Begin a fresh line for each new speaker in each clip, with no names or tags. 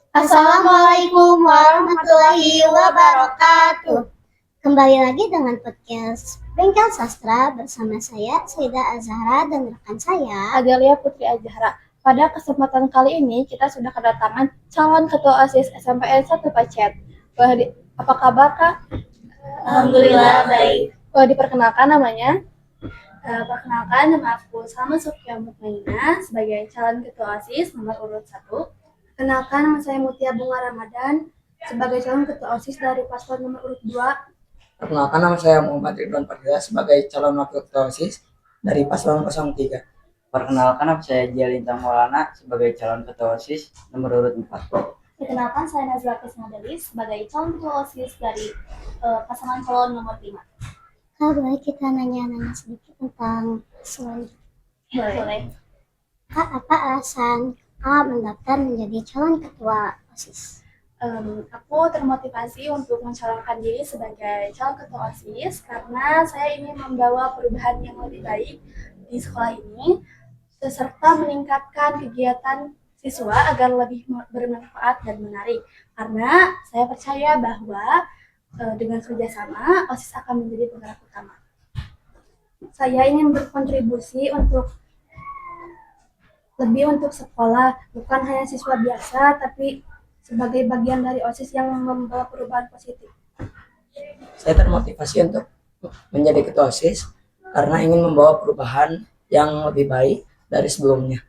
Assalamualaikum warahmatullahi wabarakatuh. Kembali lagi dengan podcast Bengkel Sastra bersama saya, Saida Azhara, dan rekan saya,
Adelia Putri Azhara. Pada kesempatan kali ini, kita sudah kedatangan calon ketua OSIS SMPN 1 Pacet. Apa kabar, Kak?
Alhamdulillah baik.
Diperkenalkan namanya? Perkenalkan, nama aku Salma Sofia Mutmainah sebagai calon ketua OSIS nomor urut 1. Perkenalkan, nama saya Mutia Bunga Ramadan sebagai calon ketua OSIS dari paslon nomor urut 2.
Perkenalkan, nama saya Muhammad Ridwan Fadila sebagai calon wakil ketua OSIS dari paslon 03.
Perkenalkan, nama saya Jia Lintang Maulana sebagai calon ketua OSIS nomor urut 4.
Perkenalkan, saya Nazla Krisnadelis sebagai calon ketua OSIS dari pasangan calon nomor 5.
Kak, boleh kita nanya-nanya sedikit tentang selanjutnya?
Boleh.
Kak, apa alasan Kak mendaftar menjadi calon ketua OSIS?
Aku termotivasi untuk mencalonkan diri sebagai calon ketua OSIS karena saya ingin membawa perubahan yang lebih baik di sekolah ini, serta meningkatkan kegiatan siswa agar lebih bermanfaat dan menarik. Karena saya percaya bahwa dengan kerjasama, OSIS akan menjadi penggerak utama. Saya ingin berkontribusi lebih untuk sekolah, bukan hanya siswa biasa, tapi sebagai bagian dari OSIS yang membawa perubahan positif.
Saya termotivasi untuk menjadi ketua OSIS karena ingin membawa perubahan yang lebih baik dari sebelumnya.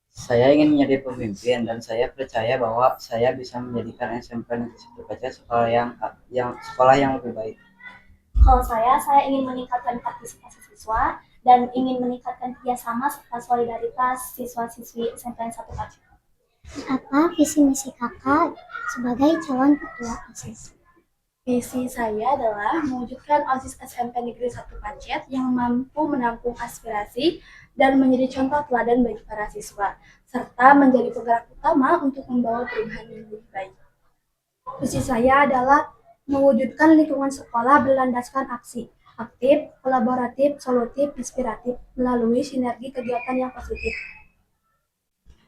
Saya ingin menjadi pemimpin dan saya percaya bahwa saya bisa menjadikan SMP Negeri 1 Pacet sekolah yang lebih baik.
Kalau saya ingin meningkatkan partisipasi siswa dan ingin meningkatkan kerjasama serta solidaritas siswa-siswi SMPN 1 Pacet.
Apa visi misi Kakak sebagai calon ketua OSIS?
Visi saya adalah mewujudkan OSIS SMP Negeri 1 Pacet yang mampu menampung aspirasi dan menjadi contoh teladan bagi para siswa, serta menjadi penggerak utama untuk membawa perubahan yang lebih baik. Visi saya adalah mewujudkan lingkungan sekolah berlandaskan aksi, aktif, kolaboratif, solutif, inspiratif, melalui sinergi kegiatan yang positif.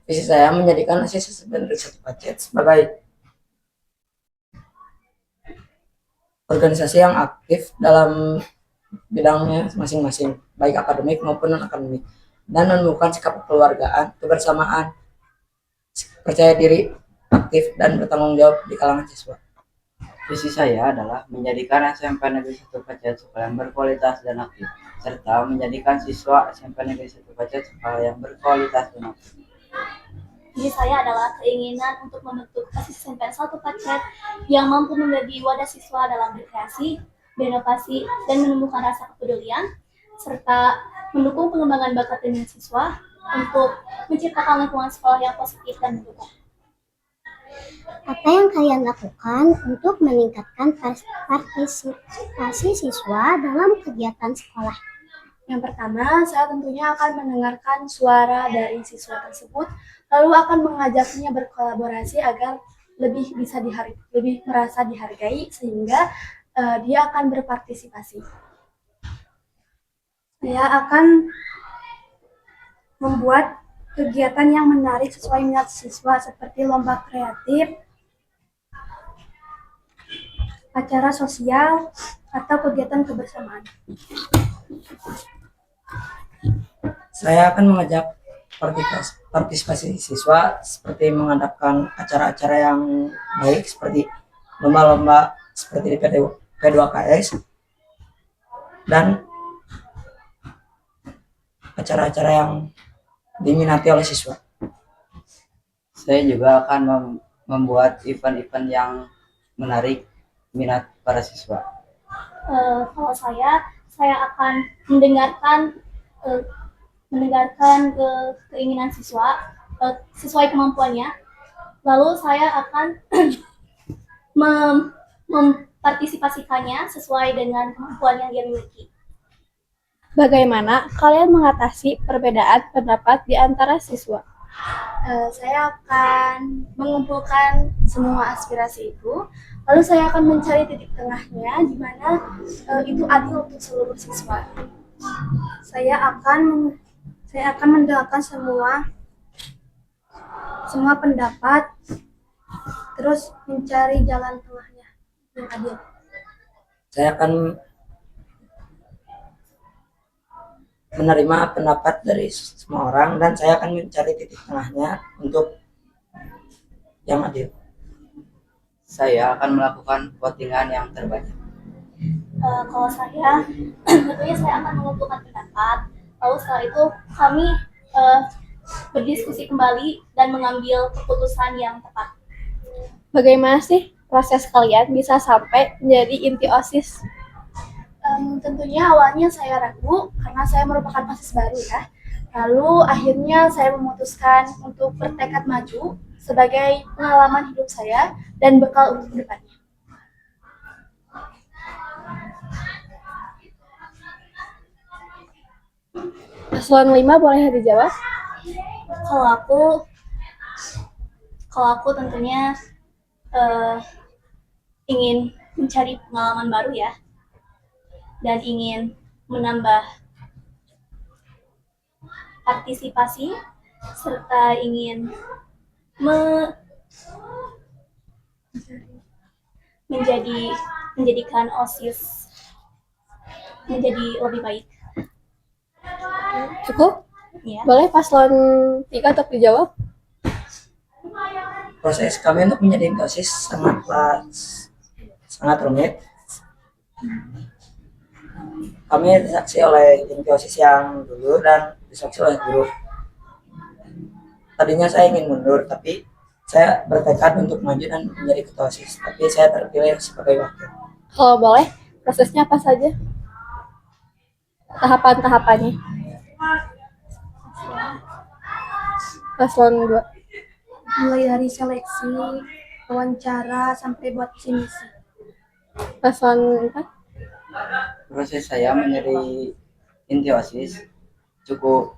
Visi saya menjadikan OSIS SMP Negeri 1 Pacet sebagai organisasi yang aktif dalam bidangnya masing-masing, baik akademik maupun non-akademik, dan menumbuhkan sikap kekeluargaan, kebersamaan, percaya diri, aktif, dan bertanggung jawab di kalangan siswa.
Visi saya adalah menjadikan SMP Negeri 1 Pacet sekolah yang berkualitas dan aktif, serta menjadikan siswa SMP Negeri 1 Pacet sekolah yang berkualitas dan aktif.
Visi saya adalah keinginan untuk membentuk OSIS SMPN 1 Pacet yang mampu menjadi wadah siswa dalam berkreasi, berinovasi, dan menumbuhkan rasa kepedulian, serta mendukung pengembangan bakat dengan siswa untuk menciptakan lingkungan sekolah yang positif dan mendukung.
Apa yang kalian lakukan untuk meningkatkan partisipasi siswa dalam kegiatan sekolah?
Yang pertama, saya tentunya akan mendengarkan suara dari siswa tersebut, lalu akan mengajaknya berkolaborasi agar lebih merasa dihargai sehingga dia akan berpartisipasi. Saya akan membuat kegiatan yang menarik sesuai minat siswa seperti lomba kreatif, acara sosial, atau kegiatan kebersamaan.
Saya akan mengajak partisipasi siswa seperti mengadakan acara-acara yang baik seperti lomba-lomba seperti di P2KS dan acara-acara yang diminati oleh siswa.
Saya juga akan membuat event-event yang menarik minat para siswa.
Kalau saya akan mendengarkan keinginan siswa sesuai kemampuannya. Lalu saya akan mempartisipasikannya sesuai dengan kemampuan yang dia miliki. Bagaimana kalian mengatasi perbedaan pendapat di antara siswa? Saya akan mengumpulkan semua aspirasi itu, lalu saya akan mencari titik tengahnya di mana itu adil untuk seluruh siswa. Saya akan mendengarkan semua semua pendapat, terus mencari jalan tengahnya yang adil.
Saya akan menerima pendapat dari semua orang dan saya akan mencari titik tengahnya untuk yang adil.
Saya akan melakukan votingan yang terbanyak.
Kalau saya, tentunya saya akan mengumpulkan pendapat. Lalu setelah itu kami berdiskusi kembali dan mengambil keputusan yang tepat.
Bagaimana sih proses kalian bisa sampai menjadi inti OSIS?
Tentunya awalnya saya ragu karena saya merupakan OSIS baru ya. Lalu akhirnya saya memutuskan untuk bertekad maju sebagai pengalaman hidup saya dan bekal untuk kedepannya.
Paslon 5 boleh dijawab?
Kalau aku tentunya ingin mencari pengalaman baru ya, dan ingin menambah partisipasi serta ingin menjadikan OSIS menjadi lebih baik.
Cukup?
Ya.
Boleh paslon 3 untuk dijawab?
Proses kami untuk menjadi OSIS sangat rumit. Kami disaksi oleh inti OSIS yang dulu dan disaksi oleh guru. Tadinya saya ingin mundur, tapi saya bertekad untuk maju dan menjadi ketua OSIS. Tapi saya terpilih sebagai wakil.
Kalau boleh, prosesnya apa saja? Tahapan-tahapannya. Paslon 2.
Mulai dari seleksi, wawancara, sampai buat visi misi.
Paslon 4.
Proses saya menjadi inti OSIS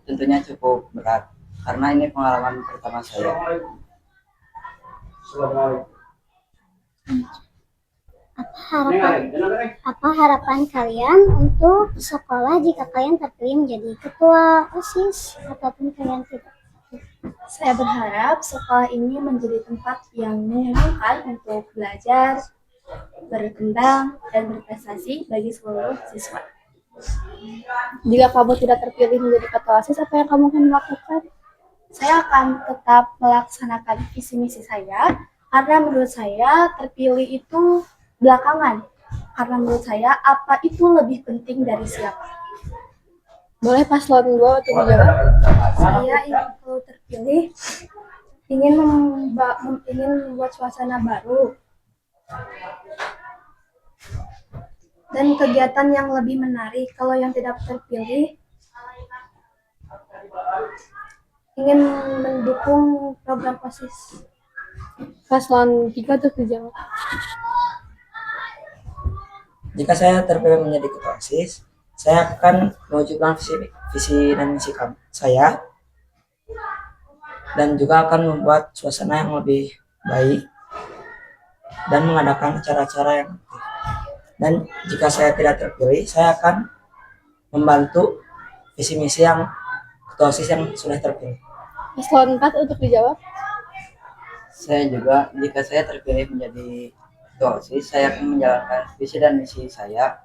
tentunya cukup berat karena ini pengalaman pertama saya.
Apa harapan kalian untuk sekolah jika kalian terpilih menjadi ketua OSIS ataupun kalian tidak?
Saya berharap sekolah ini menjadi tempat yang menyenangkan untuk belajar, berkembang, dan berprestasi bagi seluruh siswa.
Jika kamu tidak terpilih menjadi ketua OSIS, apa yang kamu akan lakukan?
Saya akan tetap melaksanakan visi misi saya karena menurut saya terpilih itu belakangan. Karena menurut saya apa itu lebih penting dari siapa.
Boleh paslon 2 untuk dijawab?
Saya ingin kalau terpilih ingin membuat suasana baru dan kegiatan yang lebih menarik. Kalau yang tidak terpilih ingin mendukung program OSIS.
Paslon 3 untuk dijawab.
Jika saya terpilih menjadi ketua OSIS, saya akan mewujudkan visi dan misi saya dan juga akan membuat suasana yang lebih baik dan mengadakan acara-acara yang aktif. Dan jika saya tidak terpilih, saya akan membantu visi misi yang ketua OSIS yang sudah terpilih.
Paslon 4 untuk dijawab.
Saya juga jika saya terpilih menjadi ketua OSIS, saya akan menjalankan visi dan misi saya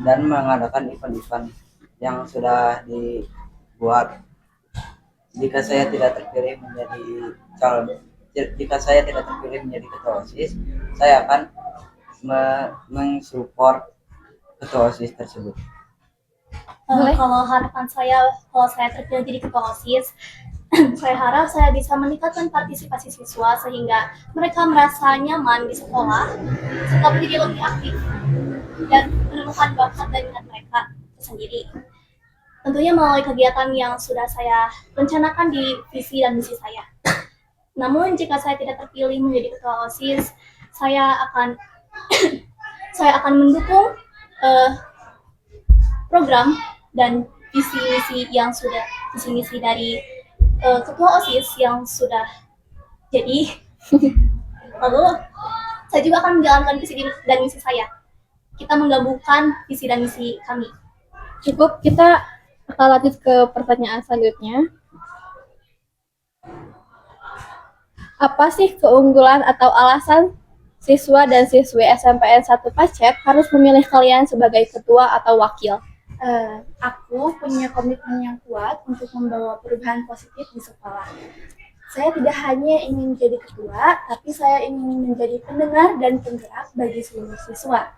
dan mengadakan event-event yang sudah dibuat. Jika saya tidak terpilih menjadi ketua OSIS, saya akan mensupport ketua OSIS tersebut.
Kalau harapan saya, kalau saya terpilih jadi ketua OSIS, saya harap saya bisa meningkatkan partisipasi siswa sehingga mereka merasa nyaman di sekolah serta menjadi lebih aktif dan menemukan bakat dan minat mereka sendiri. Tentunya melalui kegiatan yang sudah saya rencanakan di visi dan misi saya. Namun jika saya tidak terpilih menjadi ketua OSIS, saya akan mendukung program dan visi misi dari ketua OSIS yang sudah jadi. Lalu saya juga akan menjalankan visi dan misi saya. Kita menggabungkan visi dan misi kami.
Cukup, kita akan lanjut ke pertanyaan selanjutnya. Apa sih keunggulan atau alasan siswa dan siswi SMPN 1 Pacet harus memilih kalian sebagai ketua atau wakil?
Aku punya komitmen yang kuat untuk membawa perubahan positif di sekolah. Saya tidak hanya ingin menjadi ketua, tapi saya ingin menjadi pendengar dan penggerak bagi seluruh siswa.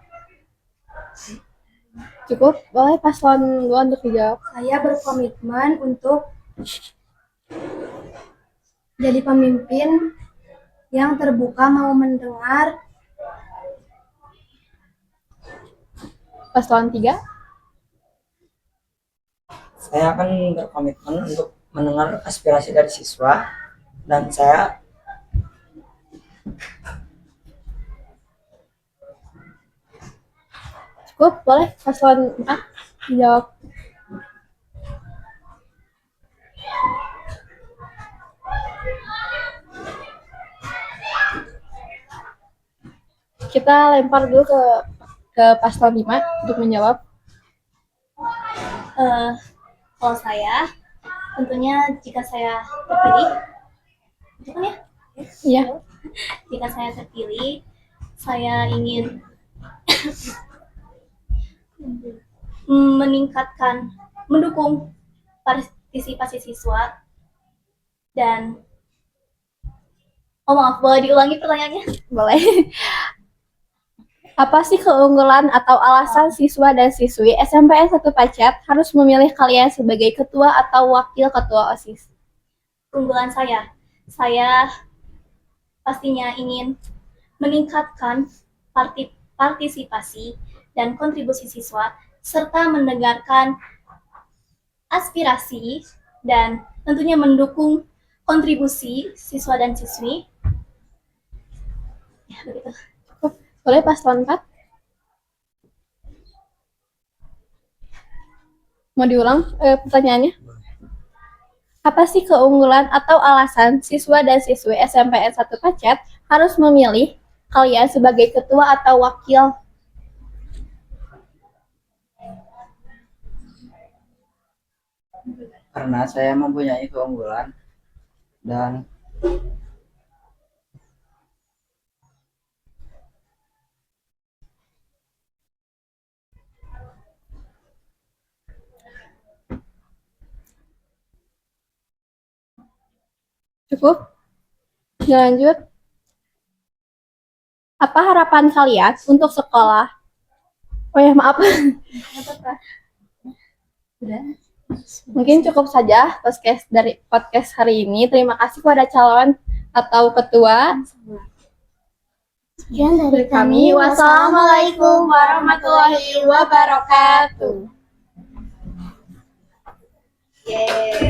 Cukup, boleh paslon 2 untuk dijawab.
Saya berkomitmen untuk jadi pemimpin yang terbuka, mau mendengar.
Paslon 3.
Saya akan berkomitmen untuk mendengar aspirasi dari siswa dan saya
Cukup, boleh paslon 4 dijawab. Kita lempar dulu ke paslon 5 untuk menjawab.
Kalau saya, tentunya jika saya terpilih, itu kan ya?
Iya.
Jika saya terpilih, saya ingin mendukung partisipasi siswa dan maaf, boleh diulangi pertanyaannya?
Boleh. Apa sih keunggulan atau alasan siswa dan siswi SMPN 1 Pacet harus memilih kalian sebagai ketua atau wakil ketua OSIS?
Keunggulan saya pastinya ingin meningkatkan partisipasi dan kontribusi siswa serta mendengarkan aspirasi dan tentunya mendukung kontribusi siswa dan siswi. Ya, begitu.
Boleh paslon 4? Mau diulang pertanyaannya? Apa sih keunggulan atau alasan siswa dan siswi SMPN 1 Pacet harus memilih kalian sebagai ketua atau wakil?
Karena saya mempunyai keunggulan dan
Cukup? Lanjut. Apa harapan kalian untuk sekolah? Oh ya, maaf. Mungkin cukup saja podcast hari ini. Terima kasih kepada calon atau ketua.
Sekian dari
Kami, wassalamualaikum warahmatullahi wabarakatuh.
Yeay.